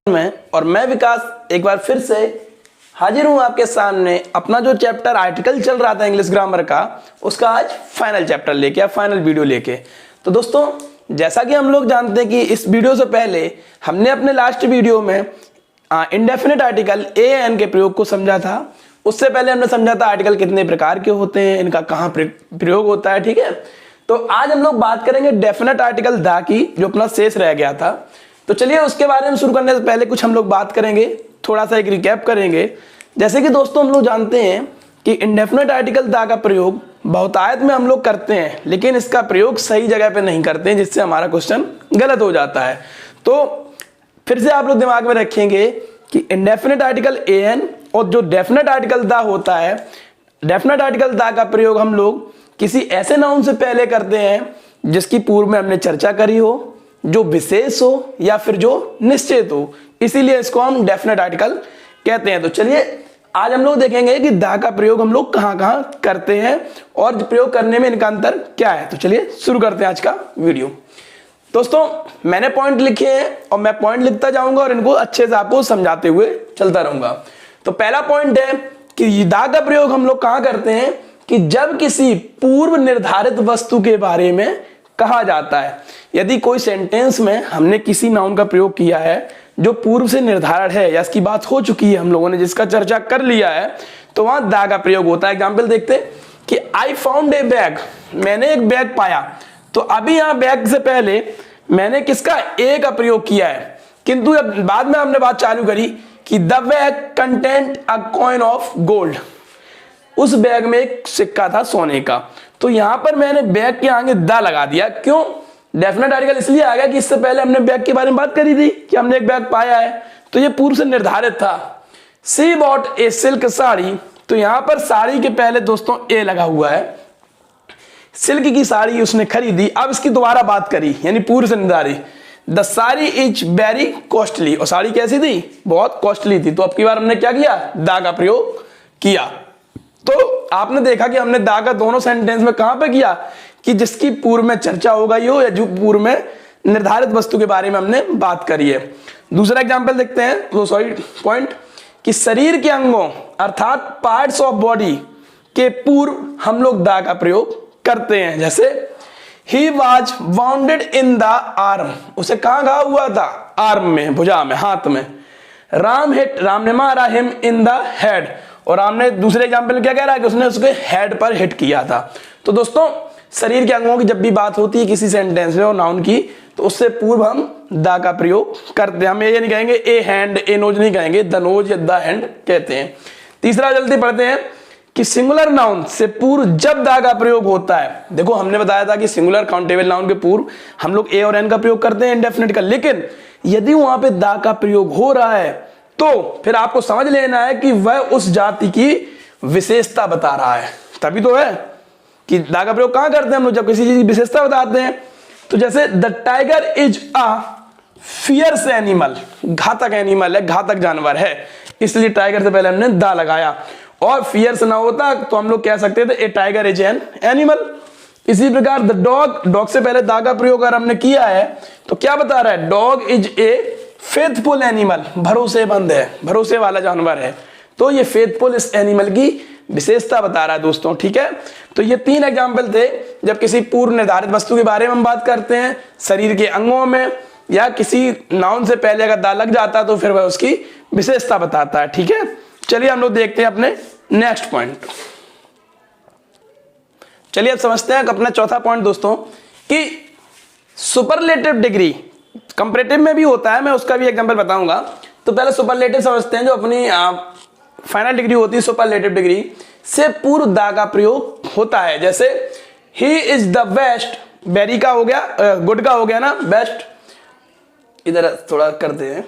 में और मैं विकास एक बार फिर से हाजिर हूं आपके सामने अपना जो चैप्टर आर्टिकल चल रहा था इंग्लिश ग्रामर का, उसका आज फाइनल चैप्टर लेके, फाइनल वीडियो लेके। तो दोस्तों, जैसा कि हम लोग जानते हैं कि इस वीडियो से पहले हमने अपने लास्ट वीडियो में इंडेफिनिट आर्टिकल एन के प्रयोग को समझा था। उससे पहले हमने समझा था आर्टिकल कितने प्रकार के होते हैं, इनका कहाँ प्रयोग होता है। ठीक है, तो आज हम लोग बात करेंगे डेफिनेट आर्टिकल दा की, जो अपना शेष रह गया था। तो चलिए उसके बारे में शुरू करने से पहले कुछ हम लोग बात करेंगे, थोड़ा सा एक रिकैप करेंगे। जैसे कि दोस्तों हम लोग जानते हैं कि इंडेफिनेट आर्टिकल दा का प्रयोग बहुतायत में हम लोग करते हैं, लेकिन इसका प्रयोग सही जगह पे नहीं करते हैं, जिससे हमारा क्वेश्चन गलत हो जाता है। तो फिर से आप लोग दिमाग में रखेंगे कि इंडेफिनेट आर्टिकल एन और जो डेफिनेट आर्टिकल दा होता है, डेफिनेट आर्टिकल दा का प्रयोग हम लोग किसी ऐसे नाउन से पहले करते हैं जिसकी पूर्व में हमने चर्चा करी हो, जो विशेष हो या फिर जो निश्चित हो, इसीलिए इसको हम डेफिनेट आर्टिकल कहते हैं। तो चलिए आज हम लोग देखेंगे कि दा का प्रयोग हम लोग कहां कहां करते हैं और प्रयोग करने में इनका अंतर क्या है। तो चलिए शुरू करते हैं आज का वीडियो। दोस्तों, मैंने पॉइंट लिखे हैं और मैं पॉइंट लिखता जाऊंगा और इनको अच्छे से आपको समझाते हुए चलता रहूंगा। तो पहला पॉइंट है कि दा का प्रयोग हम लोग कहां करते हैं कि जब किसी पूर्व निर्धारित वस्तु के बारे में कहा जाता है। यदि कोई सेंटेंस में हमने किसी नाउन का प्रयोग किया है जो पूर्व से निर्धारण है या इसकी बात हो चुकी है, हम लोगों ने जिसका चर्चा कर लिया है, तो वहां दा का प्रयोग होता है। एग्जाम्पल देखते हैं कि आई फाउंड ए बैग, मैंने एक बैग पाया। तो अभी यहां बैग से पहले मैंने किसका ए का प्रयोग किया है, किंतु बाद में हमने बात चालू करी कि the bag content a coin of gold, उस बैग में एक सिक्का था सोने का। तो यहां पर मैंने बैग के आगे दा लगा दिया। क्यों? डेफिनेट आर्टिकल इसलिए आ गया कि इससे पहले हमने बैग के बारे में बात करी थी कि हमने एक बैग पाया है, तो ये पूर्व से निर्धारित था। सी बॉट ए सिल्क साड़ी, तो यहां पर साड़ी के पहले दोस्तों ए लगा हुआ है, सिल्क की साड़ी उसने खरीदी। अब इसकी दोबारा बात करी, यानी पूर्व से निर्धारित। The sari is very costly, और साड़ी कैसी थी? बहुत कॉस्टली थी। तो अब की बार हमने क्या किया? दा का प्रयोग किया। तो आपने देखा कि हमने दा का दोनों सेंटेंस में कहां पे किया कि जिसकी पूर्व में चर्चा हो गई हो या जो पूर्व में निर्धारित वस्तु के बारे में हमने बात करी है। दूसरा एग्जांपल देखते हैं, पॉइंट कि शरीर के अंगों अर्थात पार्ट्स ऑफ बॉडी के पूर्व हम लोग दा का प्रयोग करते हैं। जैसे he was bounded in the arm, उसे कहां घाव हुआ था? आर्म में, भुजा में, हाथ में। राम ने मारा हिम इन द हेड, और हमने दूसरे एग्जांपल में क्या कह रहा है कि उसने उसके हेड पर हिट किया था। तो दोस्तों, शरीर के अंगों की जब भी बात होती है किसी सेंटेंस में और नाउन की, तो उससे पूर्व हम दा का प्रयोग करते हैं। हम ये नहीं कहेंगे ए हैंड, ए नोज नहीं कहेंगे, द नोज या द हैंड कहते हैं। तीसरा जल्दी पढ़ते हैं कि सिंगुलर नाउन से पूर्व जब दा का प्रयोग होता है। देखो, हमने बताया था कि सिंगुलर काउंटेबल नाउन के पूर्व हम लोग ए और एन का प्रयोग करते हैं इंडेफिनिट का, लेकिन यदि वहां पे दा का प्रयोग हो रहा है तो फिर आपको समझ लेना है कि वह उस जाति की विशेषता बता रहा है। तभी तो है कि दा का प्रयोग कहां करते हैं हम लोग, जब किसी चीज की विशेषता बताते हैं। तो जैसे the tiger is a fierce animal, घातक एनिमल है, घातक जानवर है, इसलिए टाइगर से पहले हमने दा लगाया। और फियर्स ना होता तो हम लोग कह सकते थे ए टाइगर इज एन एनिमल। इसी प्रकार द डॉग, डॉग से पहले दा का प्रयोग अगर हमने किया है तो क्या बता रहा है? Dog is a faithful animal, भरोसेमंद है, भरोसे वाला जानवर है। तो ये फेथफुल इस एनिमल की विशेषता बता रहा है दोस्तों। ठीक है, तो ये तीन एग्जाम्पल थे जब किसी पूर्व निर्धारित वस्तु के बारे में हम बात करते हैं, शरीर के अंगों में या किसी नाउन से पहले अगर दा लग जाता तो फिर वह उसकी विशेषता बताता है। ठीक है, चलिए हम लोग देखते हैं अपने नेक्स्ट पॉइंट। चलिए अब समझते हैं अपना चौथा पॉइंट दोस्तों, कि सुपरलेटिव डिग्री कंपैरेटिव में भी होता है, मैं उसका भी एग्जांपल बताऊंगा। तो पहले सुपरलेटिव समझते हैं, जो अपनी फाइनल डिग्री होती है, सुपरलेटिव डिग्री से पूर्व दा का प्रयोग होता है। जैसे ही इज द बेस्ट, वेरी का हो गया, गुड का हो गया ना, बेस्ट, इधर थोड़ा करते हैं।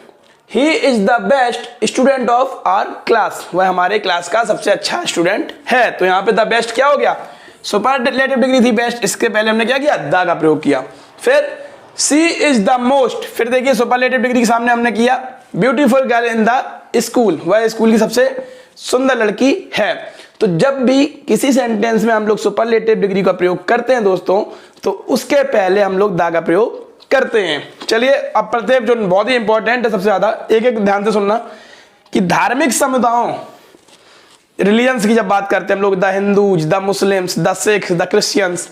He is the best student of our class, वह हमारे क्लास का सबसे अच्छा स्टूडेंट है। तो यहाँ पे द बेस्ट क्या हो गया? सुपरलेटिव डिग्री थी बेस्ट, इसके पहले हमने क्या किया? दा का प्रयोग किया। फिर सी इज द मोस्ट, फिर देखिए सुपरलेटिव डिग्री के सामने हमने किया beautiful girl in the school, वह स्कूल की सबसे सुंदर लड़की है। तो जब भी किसी सेंटेंस में हम लोग सुपरलेटिव डिग्री का प्रयोग करते हैं दोस्तों, तो उसके पहले हम लोग दा का प्रयोग करते हैं। चलिए अब पढ़ते हैं जो बहुत ही इंपॉर्टेंट है सबसे ज्यादा, एक एक ध्यान से सुनना कि धार्मिक समुदायों रिलीजन्स की जब बात करते हैं हम लोग, the Hindus, the Muslims, the Sikhs, the Christians,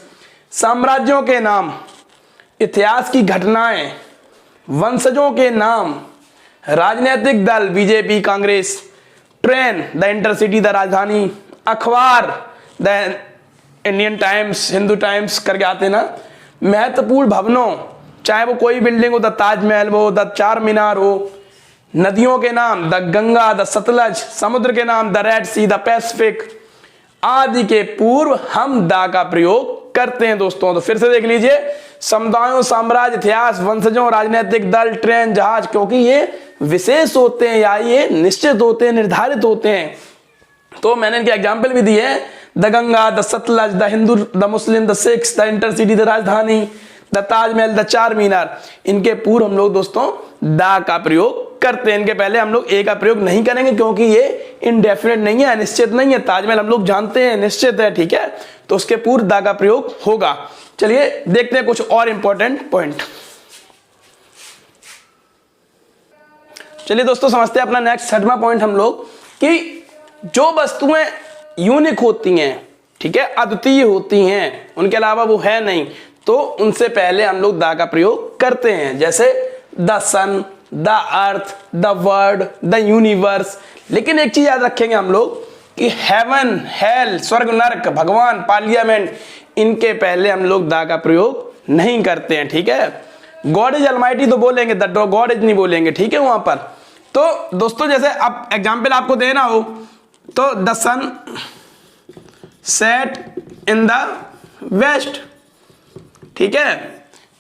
साम्राज्यों के नाम, इतिहास की घटनाएं, वंशजों के नाम, राजनीतिक दल BJP Congress, train the intercity the राजधानी, अखबार the Indian times, Hindu times करके आते ना, महत्वपूर्ण भवनों चाहे वो कोई बिल्डिंग हो, द ताजमहल हो, द चार मीनार हो, नदियों के नाम द गंगा, द सतलज, समुद्र के नाम the Red Sea, the Pacific आदि के पूर्व हम द का प्रयोग करते हैं दोस्तों। तो फिर से देख लीजिए, समुदायों, साम्राज्य, इतिहास, वंशजों, राजनीतिक दल, ट्रेन, जहाज, क्योंकि ये विशेष होते हैं या ये निश्चित होते हैं, निर्धारित होते हैं। तो मैंने इनके एग्जाम्पल भी दिए, the Ganga, the Sutlej, the Hindu, the Muslim, the Sikhs, the intercity, the राजधानी, द ताजमहल, द चार मीनार, इनके पूर्व हम लोग दोस्तों द का प्रयोग करते हैं। इनके पहले हम लोग ए का प्रयोग नहीं करेंगे क्योंकि ये इनडेफिनेट नहीं है, अनिश्चित नहीं है। ताजमहल हम लोग जानते हैं निश्चित है, ठीक है, तो उसके पूर्व द का प्रयोग होगा। चलिए देखते हैं कुछ और इंपॉर्टेंट पॉइंट। चलिए दोस्तों समझते हैं अपना नेक्स्ट 7वां पॉइंट हम लोग, कि जो वस्तुएं यूनिक होती हैं, ठीक है, अद्वितीय होती हैं, उनके अलावा वो है नहीं, तो उनसे पहले हम लोग द का प्रयोग करते हैं। जैसे the sun, the earth, the world, the universe. लेकिन एक चीज याद रखेंगे हम लोग कि हेवन, हेल, स्वर्ग, नरक, भगवान, पार्लियामेंट, इनके पहले हम लोग द का प्रयोग नहीं करते हैं, ठीक है। गॉड इज अलमाइटी तो बोलेंगे, द गॉड इज नहीं बोलेंगे, ठीक है वहां पर। तो दोस्तों जैसे अब एग्जाम्पल आपको देना हो तो the sun set in the west, ठीक है,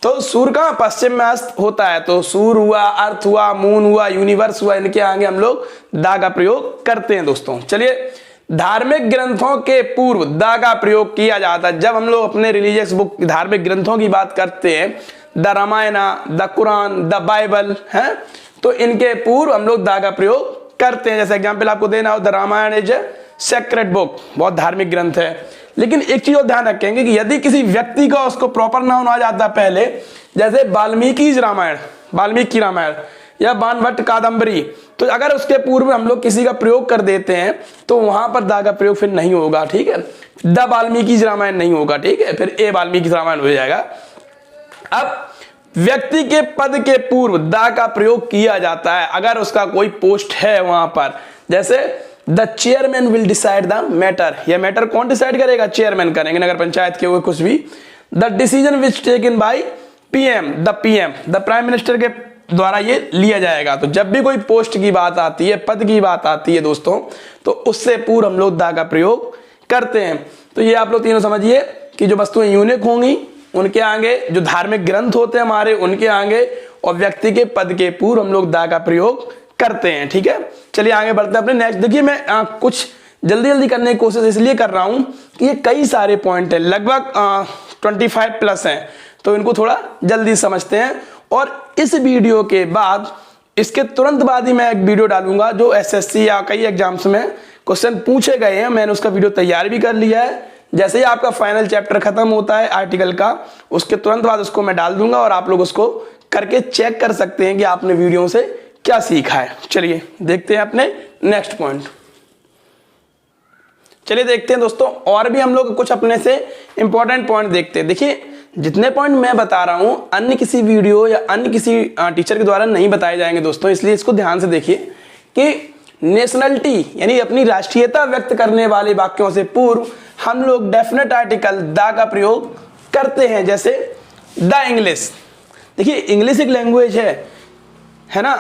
तो सूर्य का पश्चिम में अस्त होता है, तो सूर्य हुआ, अर्थ हुआ, मून हुआ, यूनिवर्स हुआ, इनके आगे हम लोग द का प्रयोग करते हैं दोस्तों। चलिए धार्मिक ग्रंथों के पूर्व द का प्रयोग किया जाता है। जब हम लोग अपने रिलीजियस बुक धार्मिक ग्रंथों की बात करते हैं, the Ramayana, the Quran, the Bible है, तो इनके पूर्व हम लोग द का प्रयोग करते हैं। जैसे एग्जाम्पल आपको देना हो, the Ramayana is a sacred book, बहुत धार्मिक ग्रंथ है। लेकिन एक चीज और ध्यान रखेंगे कि यदि किसी व्यक्ति का उसको प्रॉपर नाम आ जाता पहले, जैसे वाल्मीकि रामायण, वाल्मीकि रामायण या बाणभट्ट कादंबरी, तो अगर उसके पूर्व हम लोग किसी का प्रयोग कर देते हैं तो वहां पर द का प्रयोग फिर नहीं होगा, ठीक है, द वाल्मीकि रामायण नहीं होगा, ठीक है, फिर ए वाल्मीकि रामायण हो जाएगा। अब व्यक्ति के पद के पूर्व द का प्रयोग किया जाता है अगर उसका कोई पोस्ट है वहां पर। जैसे the chairman will decide the matter, यह मैटर कौन डिसाइड करेगा? चेयरमैन करेंगे, नगर पंचायत के हुए कुछ भी। The decision which taken by PM, the PM, the prime minister के द्वारा ये लिया जाएगा। तो जब भी कोई पोस्ट की बात आती है, पद की बात आती है दोस्तों, तो उससे पूर्व हम लोग द का प्रयोग करते हैं। तो ये आप लोग तीनों समझिए कि जो वस्तुएं यूनिक होंगी उनके आगे, जो धार्मिक ग्रंथ होते हैं हमारे उनके आगे, और व्यक्ति के पद के पूर्व हम लोग द का प्रयोग करते हैं, ठीक है। चलिए आगे बढ़ते हैं अपने नेक्स्ट। देखिए मैं कुछ जल्दी जल्दी करने की कोशिश इसलिए कर रहा हूं कि ये कई सारे पॉइंट है, लगभग 25 प्लस हैं, तो इनको थोड़ा जल्दी समझते हैं। और इस वीडियो के बाद, इसके तुरंत बाद ही मैं एक वीडियो डालूंगा जो एसएससी या कई एग्जाम्स में क्वेश्चन पूछे गए हैं, मैंने उसका वीडियो तैयार भी कर लिया है। जैसे ही आपका फाइनल चैप्टर खत्म होता है आर्टिकल का, उसके तुरंत बाद उसको मैं डाल दूंगा और आप लोग उसको करके चेक कर सकते हैं कि आपने वीडियो से क्या सीखा है। चलिए देखते हैं अपने नेक्स्ट पॉइंट। चलिए देखते हैं दोस्तों, और भी हम लोग कुछ अपने से इंपॉर्टेंट पॉइंट देखते हैं। देखिए जितने पॉइंट मैं बता रहा हूं अन्य किसी वीडियो या अन्य किसी टीचर के द्वारा नहीं बताए जाएंगे दोस्तों, इसलिए इसको ध्यान से देखिए कि नेशनलिटी यानी अपनी राष्ट्रीयता व्यक्त करने वाले वाक्यों से पूर्व हम लोग डेफिनेट आर्टिकल द का प्रयोग करते हैं। जैसे द इंग्लिश, देखिए इंग्लिश एक लैंग्वेज है ना,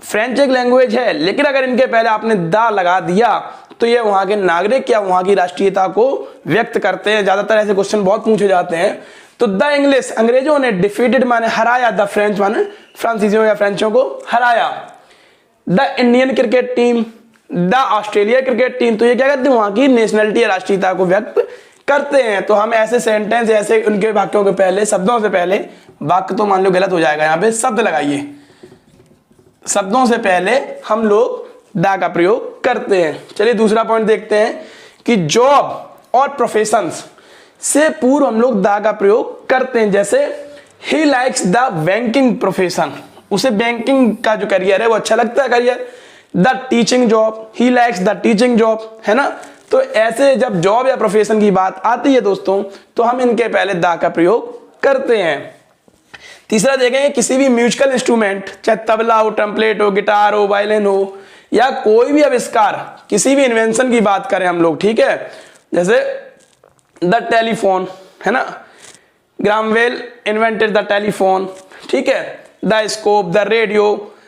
फ्रेंच एक लैंग्वेज है, लेकिन अगर इनके पहले आपने द लगा दिया तो ये वहां के नागरिक या वहां की राष्ट्रीयता को व्यक्त करते हैं। ज्यादातर ऐसे क्वेश्चन बहुत पूछे जाते हैं। तो द इंग्लिश, अंग्रेजों ने, डिफीटेड माने हराया, द फ्रेंच माने फ्रांसीसियों या फ्रेंचों को हराया। The Indian cricket team, the Australia cricket team, तो ये क्या करते हैं, वहां की नेशनलिटी या राष्ट्रीयता को व्यक्त करते हैं। तो हम ऐसे सेंटेंस, ऐसे उनके वाक्यों के पहले, शब्दों से पहले, वाक्य तो मान लो गलत हो जाएगा, यहाँ पे शब्द लगाइए, शब्दों से पहले हम लोग द का प्रयोग करते हैं। चलिए दूसरा पॉइंट देखते हैं कि जॉब और प्रोफेशंस से पूर्व हम लोग द का प्रयोग करते हैं। जैसे he likes the banking profession, उसे बैंकिंग का जो करियर है वो अच्छा लगता है career. The teaching job, he likes the teaching job, है ना। तो ऐसे जब जॉब या प्रोफेशन की बात आती है दोस्तों तो हम इनके पहले द का प्रयोग करते हैं। तीसरा देखेंगे, किसी भी म्यूजिकल इंस्ट्रूमेंट, चाहे तबला हो, ट्रम्पलेट हो, गिटार हो, वायलिन हो, या कोई भी आविष्कार, किसी भी इन्वेंशन की बात करें हम लोग, ठीक है, जैसे द टेलीफोन, है ना, ग्रामवेल इन्वेंटेड द टेलीफोन, ठीक है, द स्कोप, द रेडियो,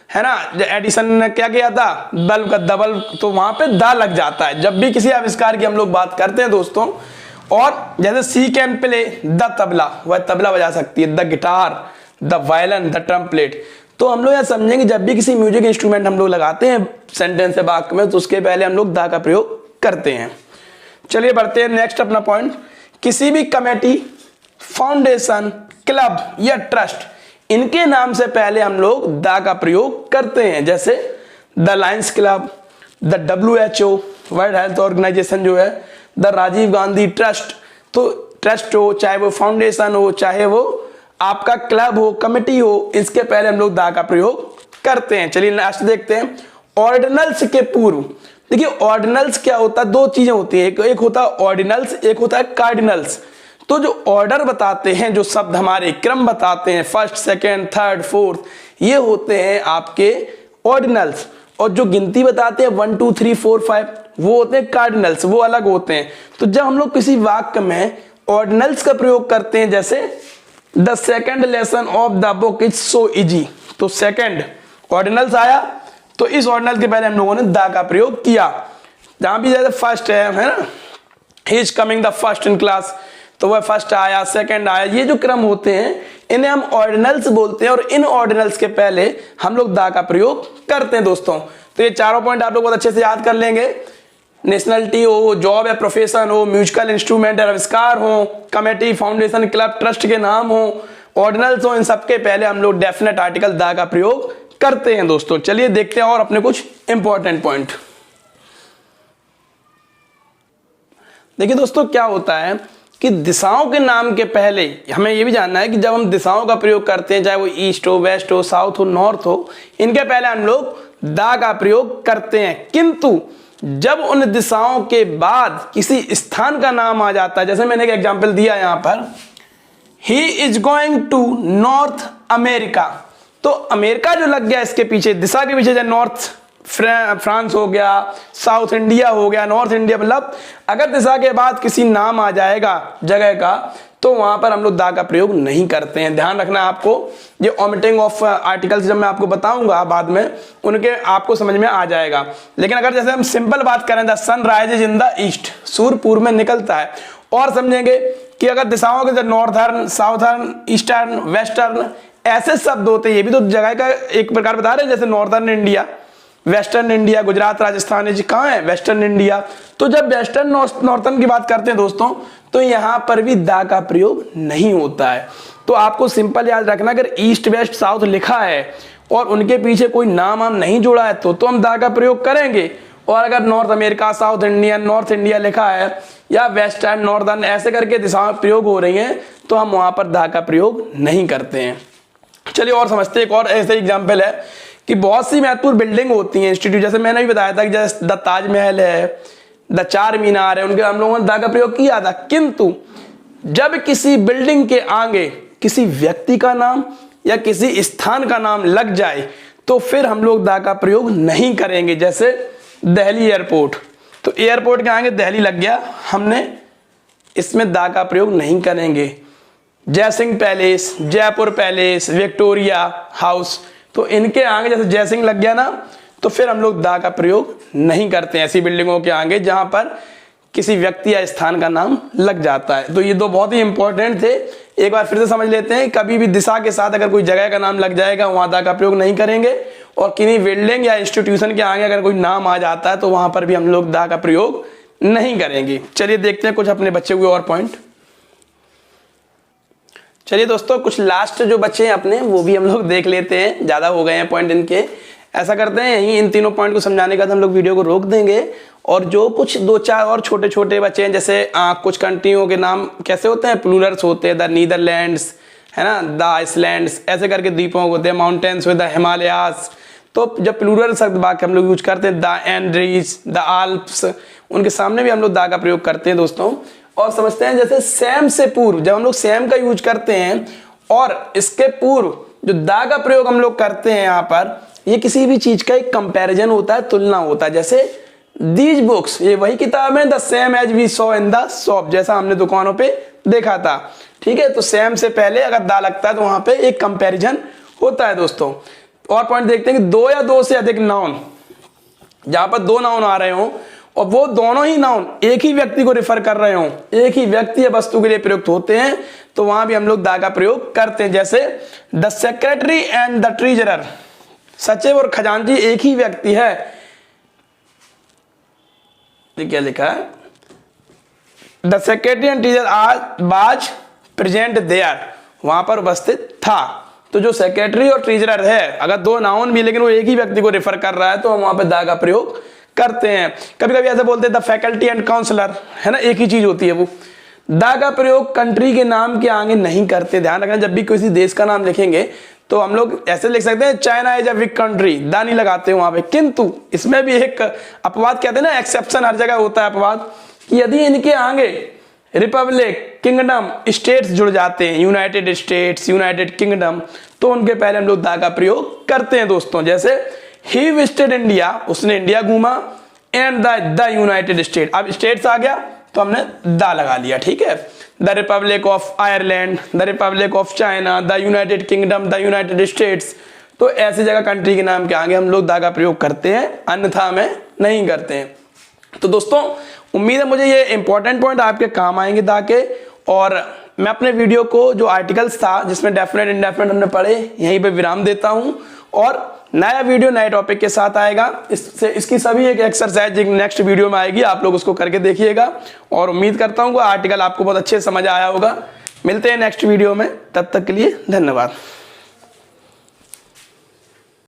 है ना, एडिसन ने क्या किया था, बल्ब का डबल, तो वहां पे द लग जाता है जब भी किसी आविष्कार की हम लोग बात करते हैं दोस्तों। और जैसे she can play the tabla, वह तबला बजा सकती है, the guitar, the violin, the trumpet. तो हम लोग यह समझेंगे जब भी किसी म्यूजिक इंस्ट्रूमेंट हम लोग लगाते हैं सेंटेंस से वाक्य में तो उसके पहले हम लोग द का प्रयोग करते हैं। चलिए बढ़ते हैं नेक्स्ट अपना पॉइंट, किसी भी कमेटी, फाउंडेशन, क्लब या ट्रस्ट, इनके नाम से पहले हम लोग द का प्रयोग करते हैं। जैसे the Lions Club, the WHO World Health Organisation जो है, द राजीव गांधी ट्रस्ट। तो ट्रस्ट हो, चाहे वो फाउंडेशन हो, चाहे वो आपका क्लब हो, कमेटी हो, इसके पहले हम लोग द का प्रयोग करते हैं। चलिए लास्ट देखते हैं, ऑर्डिनल्स के पूर्व। देखिए ऑर्डिनल्स क्या होता है, दो चीजें होती हैं, एक होता है ऑर्डिनल्स, एक होता है कार्डिनल्स। तो जो ऑर्डर बताते हैं, जो शब्द हमारे क्रम बताते हैं, फर्स्ट, सेकेंड, थर्ड, फोर्थ, ये होते हैं आपके ऑर्डिनल्स। और जो गिनती बताते हैं 1 2 3 4 5, वो होते हैं कार्डिनल्स, वो अलग होते हैं। तो जब हम लोग किसी वाक्य में ऑर्डिनल्स का प्रयोग करते हैं, जैसे the second lesson of the book is so easy, तो सेकेंड ऑर्डिनल्स आया, तो इस ऑर्डिनल के पहले हम लोगों ने द का प्रयोग किया। जहां भी जैसे फर्स्ट है ना, he is coming the first in class, तो वह फर्स्ट आया, सेकंड आया, ये जो क्रम होते हैं इन्हें हम ऑर्डिनल्स बोलते हैं और इन ऑर्डिनल्स के पहले हम लोग द का प्रयोग करते हैं दोस्तों। तो ये चारों पॉइंट आप लोग बहुत अच्छे से याद कर लेंगे। नेशनलिटी हो, जॉब या प्रोफेशन हो, म्यूजिकल इंस्ट्रूमेंट या आविष्कार हो, कमेटी, फाउंडेशन, क्लब, ट्रस्ट के नाम हो, ऑर्डिनल्स हो, इन सबके पहले हम लोग डेफिनेट आर्टिकल द का प्रयोग करते हैं दोस्तों। चलिए देखते हैं और अपने कुछ इंपॉर्टेंट पॉइंट। देखिए दोस्तों क्या होता है कि दिशाओं के नाम के पहले हमें यह भी जानना है कि जब हम दिशाओं का प्रयोग करते हैं, चाहे वो ईस्ट हो, वेस्ट हो, साउथ हो, नॉर्थ हो, इनके पहले हम लोग द का प्रयोग करते हैं। किंतु जब उन दिशाओं के बाद किसी स्थान का नाम आ जाता है, जैसे मैंने एक एग्जांपल दिया यहां पर, he is going to North America, तो अमेरिका जो लग गया इसके पीछे, दिशा के पीछे, जैसे नॉर्थ फ्रांस हो गया, साउथ इंडिया हो गया, नॉर्थ इंडिया, मतलब अगर दिशा के बाद किसी नाम आ जाएगा जगह का तो वहां पर हम लोग द का प्रयोग नहीं करते हैं। ध्यान रखना आपको, ये ओमिटिंग ऑफ आर्टिकल्स जब मैं आपको बताऊंगा बाद में उनके आपको समझ में आ जाएगा। लेकिन अगर जैसे हम सिंपल बात करें, the sun rises in the east, सूर्य पूर्व में निकलता है, और समझेंगे कि अगर दिशाओं के नॉर्थर्न, साउथर्न, ईस्टर्न, वेस्टर्न ऐसे शब्द होते हैं, ये भी तो जगह का एक प्रकार बता रहे हैं, जैसे northern India, western India, Gujarat, Rajasthan, जी कहाँ है वेस्टर्न इंडिया। तो जब वेस्टर्न नॉर्थर्न की बात करते हैं दोस्तों तो यहां पर भी द का प्रयोग नहीं होता है। तो आपको सिंपल याद रखना, अगर ईस्ट वेस्ट साउथ लिखा है और उनके पीछे कोई नाम हम नहीं जोड़ा है तो हम द का प्रयोग करेंगे। और अगर north America, south India, north India लिखा है या वेस्टर्न, नॉर्दर्न ऐसे करके दिशाएं प्रयोग हो रही हैं तो हम वहां पर द का प्रयोग नहीं करते हैं। चलिए और समझते हैं, एक और ऐसे एग्जाम्पल है कि बहुत सी महत्वपूर्ण बिल्डिंग होती हैं इंस्टीट्यूट, जैसे मैंने भी बताया था कि जैसे द ताजमहल है, द चार मीनार है, उनके हम लोगों ने द का प्रयोग किया था। किंतु जब किसी बिल्डिंग के आगे किसी व्यक्ति का नाम या किसी स्थान का नाम लग जाए तो फिर हम लोग द का प्रयोग नहीं करेंगे। जैसे दिल्ली एयरपोर्ट, तो एयरपोर्ट के आगे दिल्ली लग गया, हमने इसमें द का प्रयोग नहीं करेंगे। Jaisingh Palace, Jaipur Palace, Victoria House, तो इनके आगे जैसे जयसिंह लग गया ना तो फिर हम लोग द का प्रयोग नहीं करते हैं ऐसी बिल्डिंगों के आगे जहां पर किसी व्यक्ति या स्थान का नाम लग जाता है। तो ये दो बहुत ही इंपॉर्टेंट थे, एक बार फिर से समझ लेते हैं। कभी भी दिशा के साथ अगर कोई जगह का नाम लग जाएगा वहां द का प्रयोग नहीं करेंगे, और किसी बिल्डिंग या इंस्टीट्यूशन के आगे अगर कोई नाम आ जाता है तो वहां पर भी हम लोग द का प्रयोग नहीं करेंगे। चलिए देखते हैं कुछ अपने बचे हुए और पॉइंट। चलिए दोस्तों कुछ लास्ट जो बच्चे हैं अपने वो भी हम लोग देख लेते हैं, ज्यादा हो गए हैं पॉइंट इनके। ऐसा करते हैं यही इन तीनों पॉइंट को समझाने के बाद हम लोग वीडियो को रोक देंगे, और जो कुछ दो चार और छोटे छोटे बच्चे हैं, जैसे कुछ कंट्रियों के नाम कैसे होते हैं, प्लूरल्स होते हैं, द नीदरलैंड्स, है ना, द आइसलैंड्स, ऐसे करके द्वीपों को, the mountains with the Himalayas. तो जब प्लूरल शब्द वाक्य हम लोग यूज करते हैं, द एंड्रीज, द आल्प्स, उनके सामने भी हम लोग द का प्रयोग करते हैं दोस्तों। और समझते हैं जैसे सेम से पूर्व, जब हम लोग सेम का यूज करते हैं और इसके पूर्व जो द का प्रयोग हम लोग करते हैं यहाँ पर, ये किसी भी चीज का एक कंपैरिजन होता है, तुलना होता है। जैसे दीज बुक्स, ये वही किताब है, the same as we saw in the shop, जैसा हमने दुकानों पे देखा था। ठीक है, तो सेम से पहले अगर द लगता है तो वहां पे एक कंपैरिजन होता है दोस्तों। और पॉइंट देखते हैं कि दो या दो से अधिक नाउन, जहां पर दो नाउन आ रहे हो और वो दोनों ही नाउन एक ही व्यक्ति को रेफर कर रहे हो, एक ही व्यक्ति या वस्तु के लिए प्रयुक्त होते हैं, तो वहां भी हम लोग द का प्रयोग करते हैं। जैसे the secretary and the treasurer, सचिव और खजांची एक ही व्यक्ति है। ये क्या लिखा है, द सेक्रेटरी एंड ट्रेजरर आज वाज प्रेजेंट देयर, वहां पर उपस्थित था। तो जो सेक्रेटरी और ट्रेजरर है, अगर दो नाउन भी लेकिन वो एक ही व्यक्ति को रेफर कर रहा है, तो हम वहां पे द का प्रयोग करते हैं। कभी कभी ऐसे बोलते हैं द फैकल्टी एंड काउंसलर, है ना, एक ही चीज होती है वो। द का प्रयोग कंट्री के नाम के आगे नहीं करते। ध्यान रखना, जब भी किसी देश का नाम लिखेंगे तो हम लोग ऐसे लिख सकते हैं, China is a big country, the नहीं लगाते वहां पे। किंतु इसमें भी एक अपवाद, कहते हैं ना, एक्सेप्शन, हर जगह होता है अपवाद, कि यदि इनके आगे रिपब्लिक, किंगडम, स्टेट्स जुड़ जाते हैं, यूनाइटेड स्टेट्स, यूनाइटेड किंगडम, तो उनके पहले हम लोग द का प्रयोग करते हैं दोस्तों। जैसे ही विजिटेड इंडिया, उसने इंडिया घूमा, एंड द यूनाइटेड स्टेट, अब स्टेट्स आ गया तो हमने द लगा लिया। ठीक है, the Republic of Ireland, the Republic of China, the United kingdom, the United states. तो ऐसी जगह कंट्री के नाम के आगे हम लोग द का प्रयोग करते हैं, अन्यथा में नहीं करते हैं। तो दोस्तों उम्मीद है मुझे ये इंपॉर्टेंट पॉइंट आपके काम आएंगे द के। और मैं अपने वीडियो को, जो आर्टिकल्स था जिसमें डेफिनेट इंडेफिनेट हमने पढ़े, यहीं पे विराम देता हूं और नया वीडियो नए टॉपिक के साथ आएगा। इसकी सभी एक एक्सरसाइज नेक्स्ट वीडियो में आएगी, आप लोग उसको करके देखिएगा। और उम्मीद करता हूं कि आर्टिकल आपको बहुत अच्छे समझ आया होगा। मिलते हैं नेक्स्ट वीडियो में, तब तक के लिए धन्यवाद।